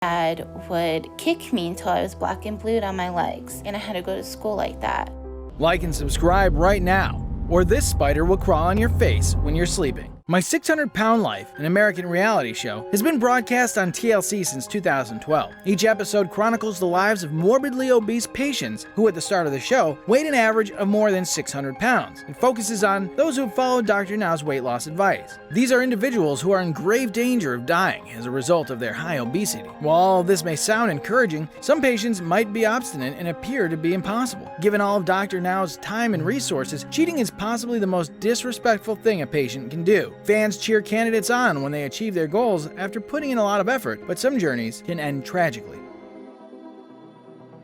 Dad would kick me until I was black and blue on my legs, and I had to go to school like that. Like and subscribe right now, or this spider will crawl on your face when you're sleeping. My 600-Pound Life, an American reality show, has been broadcast on TLC since 2012. Each episode chronicles the lives of morbidly obese patients who, at the start of the show, weighed an average of more than 600 pounds. It focuses on those who have followed Dr. Now's weight loss advice. These are individuals who are in grave danger of dying as a result of their high obesity. While all of this may sound encouraging, some patients might be obstinate and appear to be impossible. Given all of Dr. Now's time and resources, cheating is possibly the most disrespectful thing a patient can do. Fans cheer candidates on when they achieve their goals after putting in a lot of effort, but some journeys can end tragically.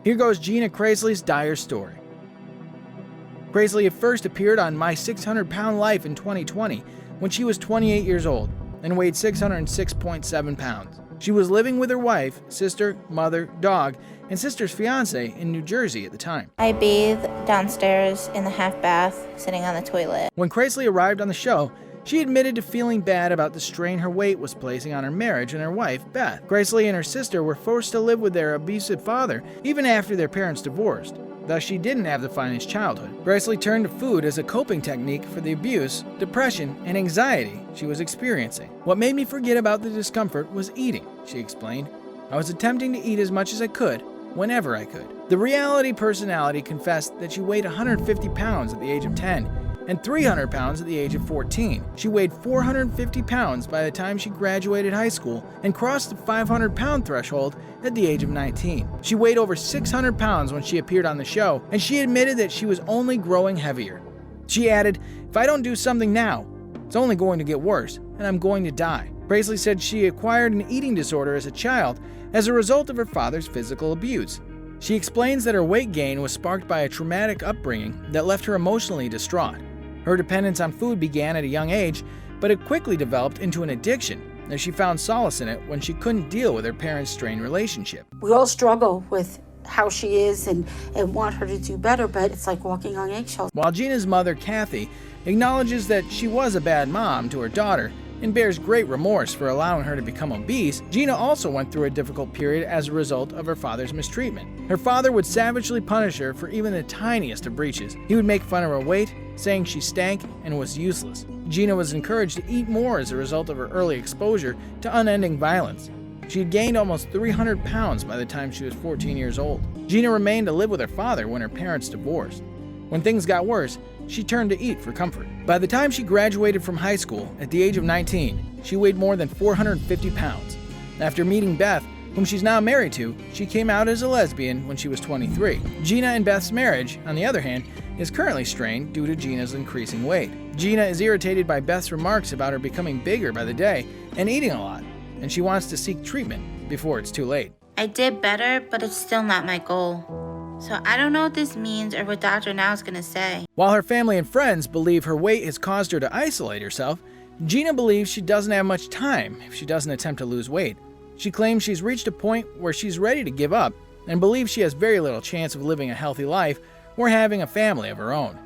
Here goes Gina Krasley's dire story. Krasley had first appeared on My 600-Pound Life in 2020 when she was 28 years old and weighed 606.7 pounds. She was living with her wife, sister, mother, dog, and sister's fiance in New Jersey at the time. I bathe downstairs in the half bath, sitting on the toilet. When Krasley arrived on the show, she admitted to feeling bad about the strain her weight was placing on her marriage and her wife, Beth. Krasley and her sister were forced to live with their abusive father even after their parents divorced. Thus, she didn't have the finest childhood. Krasley turned to food as a coping technique for the abuse, depression, and anxiety she was experiencing. What made me forget about the discomfort was eating, she explained. I was attempting to eat as much as I could, whenever I could. The reality personality confessed that she weighed 150 pounds at the age of 10 and 300 pounds at the age of 14. She weighed 450 pounds by the time she graduated high school and crossed the 500-pound threshold at the age of 19. She weighed over 600 pounds when she appeared on the show, and she admitted that she was only growing heavier. She added, "If I don't do something now, it's only going to get worse, and I'm going to die." Krasley said she acquired an eating disorder as a child as a result of her father's physical abuse. She explains that her weight gain was sparked by a traumatic upbringing that left her emotionally distraught. Her dependence on food began at a young age, but it quickly developed into an addiction, as she found solace in it when she couldn't deal with her parents' strained relationship. We all struggle with how she is and want her to do better, but it's like walking on eggshells. While Gina's mother, Kathy, acknowledges that she was a bad mom to her daughter and bears great remorse for allowing her to become obese, Gina also went through a difficult period as a result of her father's mistreatment. Her father would savagely punish her for even the tiniest of breaches. He would make fun of her weight, saying she stank and was useless. Gina was encouraged to eat more as a result of her early exposure to unending violence. She had gained almost 300 pounds by the time she was 14 years old. Gina remained to live with her father when her parents divorced. When things got worse, she turned to eat for comfort. By the time she graduated from high school, at the age of 19, she weighed more than 450 pounds. After meeting Beth, whom she's now married to, she came out as a lesbian when she was 23. Gina and Beth's marriage, on the other hand, is currently strained due to Gina's increasing weight. Gina is irritated by Beth's remarks about her becoming bigger by the day and eating a lot, and she wants to seek treatment before it's too late. I did better, but it's still not my goal. So I don't know what this means or what Dr. Now is going to say. While her family and friends believe her weight has caused her to isolate herself, Gina believes she doesn't have much time if she doesn't attempt to lose weight. She claims she's reached a point where she's ready to give up and believes she has very little chance of living a healthy life or having a family of her own.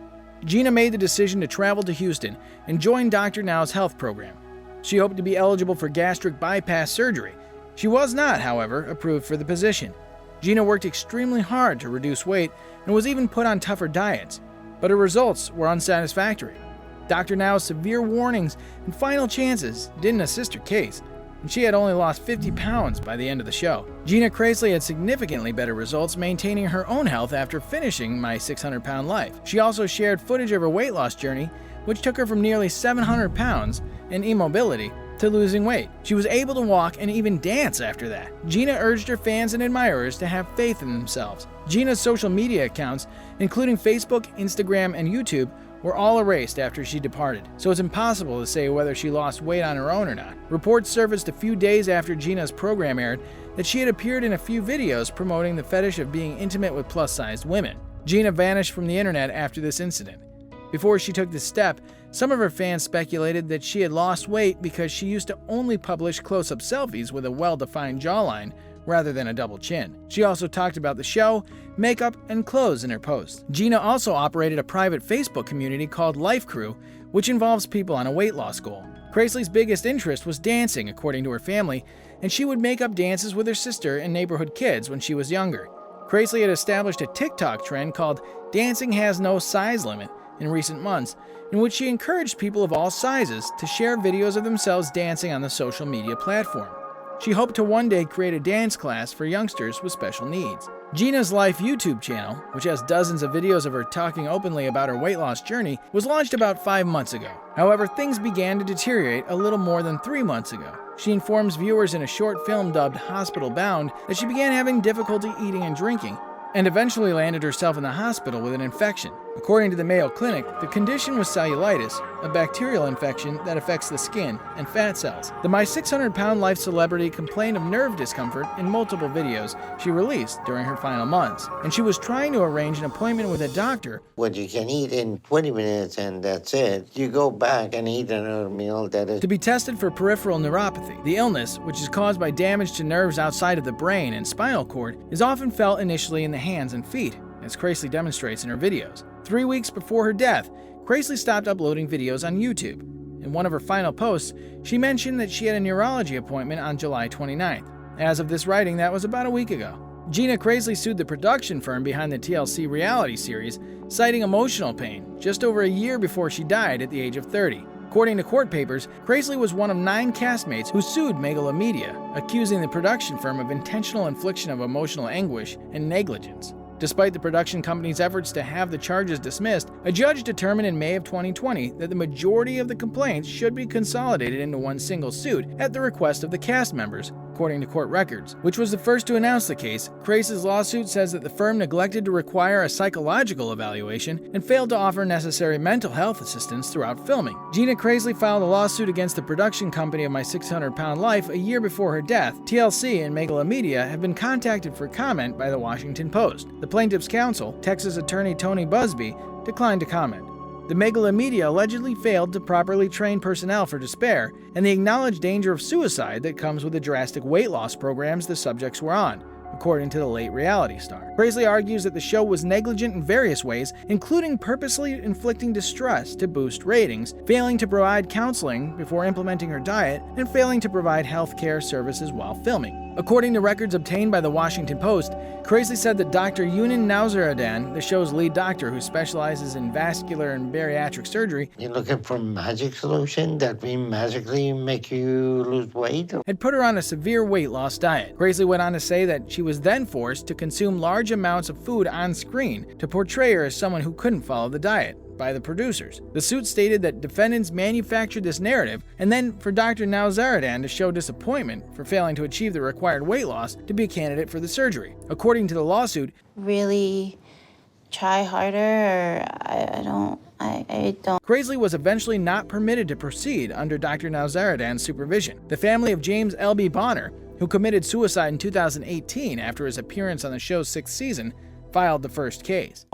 Gina made the decision to travel to Houston and join Dr. Now's health program. She hoped to be eligible for gastric bypass surgery. She was not, however, approved for the position. Gina worked extremely hard to reduce weight and was even put on tougher diets, but her results were unsatisfactory. Dr. Now's severe warnings and final chances didn't assist her case, and she had only lost 50 pounds by the end of the show. Gina Krasley had significantly better results maintaining her own health after finishing My 600-Pound Life. She also shared footage of her weight loss journey, which took her from nearly 700 pounds and immobility to losing weight. She was able to walk and even dance after that. Gina urged her fans and admirers to have faith in themselves. Gina's social media accounts, including Facebook, Instagram, and YouTube, were all erased after she departed, so it's impossible to say whether she lost weight on her own or not. Reports surfaced a few days after Gina's program aired that she had appeared in a few videos promoting the fetish of being intimate with plus-sized women. Gina vanished from the internet after this incident. Before she took this step, some of her fans speculated that she had lost weight because she used to only publish close-up selfies with a well-defined jawline rather than a double chin. She also talked about the show, makeup, and clothes in her posts. Gina also operated a private Facebook community called Life Crew, which involves people on a weight loss goal. Krasley's biggest interest was dancing, according to her family, and she would make up dances with her sister and neighborhood kids when she was younger. Krasley had established a TikTok trend called Dancing Has No Size Limit in recent months, in which she encouraged people of all sizes to share videos of themselves dancing on the social media platform. She hoped to one day create a dance class for youngsters with special needs. Gina's Life YouTube channel, which has dozens of videos of her talking openly about her weight loss journey, was launched about 5 months ago. However, things began to deteriorate a little more than 3 months ago. She informs viewers in a short film dubbed Hospital Bound that she began having difficulty eating and drinking, and eventually landed herself in the hospital with an infection. According to the Mayo Clinic, the condition was cellulitis, a bacterial infection that affects the skin and fat cells. The My 600-Pound Life celebrity complained of nerve discomfort in multiple videos she released during her final months, and she was trying to arrange an appointment with a doctor. What you can eat in 20 minutes and that's it. You go back and eat another meal that is To be tested for peripheral neuropathy. The illness, which is caused by damage to nerves outside of the brain and spinal cord, is often felt initially in the hands and feet, as Krasley demonstrates in her videos. 3 weeks before her death, Krasley stopped uploading videos on YouTube. In one of her final posts, she mentioned that she had a neurology appointment on July 29th. As of this writing, that was about a week ago. Gina Krasley sued the production firm behind the TLC reality series, citing emotional pain, just over a year before she died at the age of 30. According to court papers, Krasley was one of 9 castmates who sued Megalomedia, accusing the production firm of intentional infliction of emotional anguish and negligence. Despite the production company's efforts to have the charges dismissed, a judge determined in May of 2020 that the majority of the complaints should be consolidated into one single suit at the request of the cast members, according to court records, which was the first to announce the case. Krasley's lawsuit says that the firm neglected to require a psychological evaluation and failed to offer necessary mental health assistance throughout filming. Gina Krasley filed a lawsuit against the production company of My 600-Pound Life a year before her death. TLC and Megalomedia have been contacted for comment by the Washington Post. The plaintiff's counsel, Texas attorney Tony Busby, declined to comment. The Megalomedia allegedly failed to properly train personnel for despair and the acknowledged danger of suicide that comes with the drastic weight loss programs the subjects were on, according to the late reality star. Krasley argues that the show was negligent in various ways, including purposely inflicting distress to boost ratings, failing to provide counseling before implementing her diet, and failing to provide health care services while filming. According to records obtained by the Washington Post, Krasley said that Dr. Yunan Nauzaradan, the show's lead doctor who specializes in vascular and bariatric surgery, you're looking for a magic solution that will magically make you lose weight. had put her on a severe weight loss diet. Krasley went on to say that she was then forced to consume large amounts of food on screen to portray her as someone who couldn't follow the diet by the producers. The suit stated that defendants manufactured this narrative, and then for Dr. Nauzaradan to show disappointment for failing to achieve the required weight loss to be a candidate for the surgery. According to the lawsuit, Really try harder, or I don't. Krasley was eventually not permitted to proceed under Dr. Nauzaradan's supervision. The family of James L.B. Bonner, who committed suicide in 2018 after his appearance on the show's 6th season, filed the first case.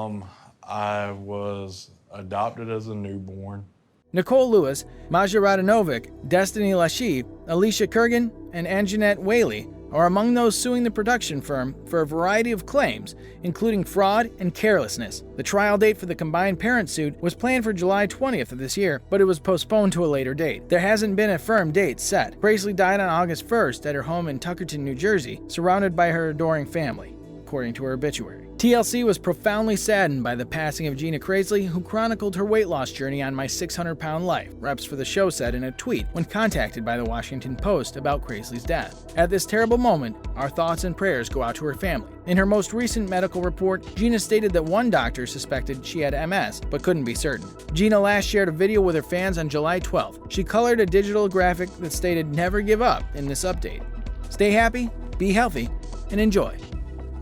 I was adopted as a newborn. Nicole Lewis, Maja Radanovic, Destiny Lachey, Alicia Kurgan, and Anjanette Whaley are among those suing the production firm for a variety of claims, including fraud and carelessness. The trial date for the combined parent suit was planned for July 20th of this year, but it was postponed to a later date. There hasn't been a firm date set. Krasley died on August 1st at her home in Tuckerton, New Jersey, surrounded by her adoring family, according to her obituary. TLC was profoundly saddened by the passing of Gina Krasley, who chronicled her weight loss journey on My 600-Pound Life, reps for the show said in a tweet when contacted by the Washington Post about Krasley's death. At this terrible moment, our thoughts and prayers go out to her family. In her most recent medical report, Gina stated that one doctor suspected she had MS, but couldn't be certain. Gina last shared a video with her fans on July 12th. She colored a digital graphic that stated, "Never give up," in this update. Stay happy, be healthy, and enjoy.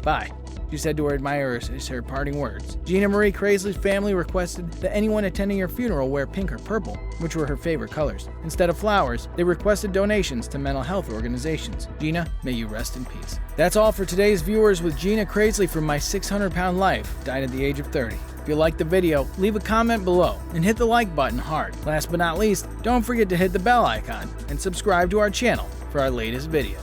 Bye, she said to her admirers as her parting words. Gina Marie Krasley's family requested that anyone attending her funeral wear pink or purple, which were her favorite colors. Instead of flowers, they requested donations to mental health organizations. Gina, may you rest in peace. That's all for today's viewers with Gina Krasley from My 600-Pound Life, died at the age of 30. If you liked the video, leave a comment below and hit the like button hard. Last but not least, don't forget to hit the bell icon and subscribe to our channel for our latest videos.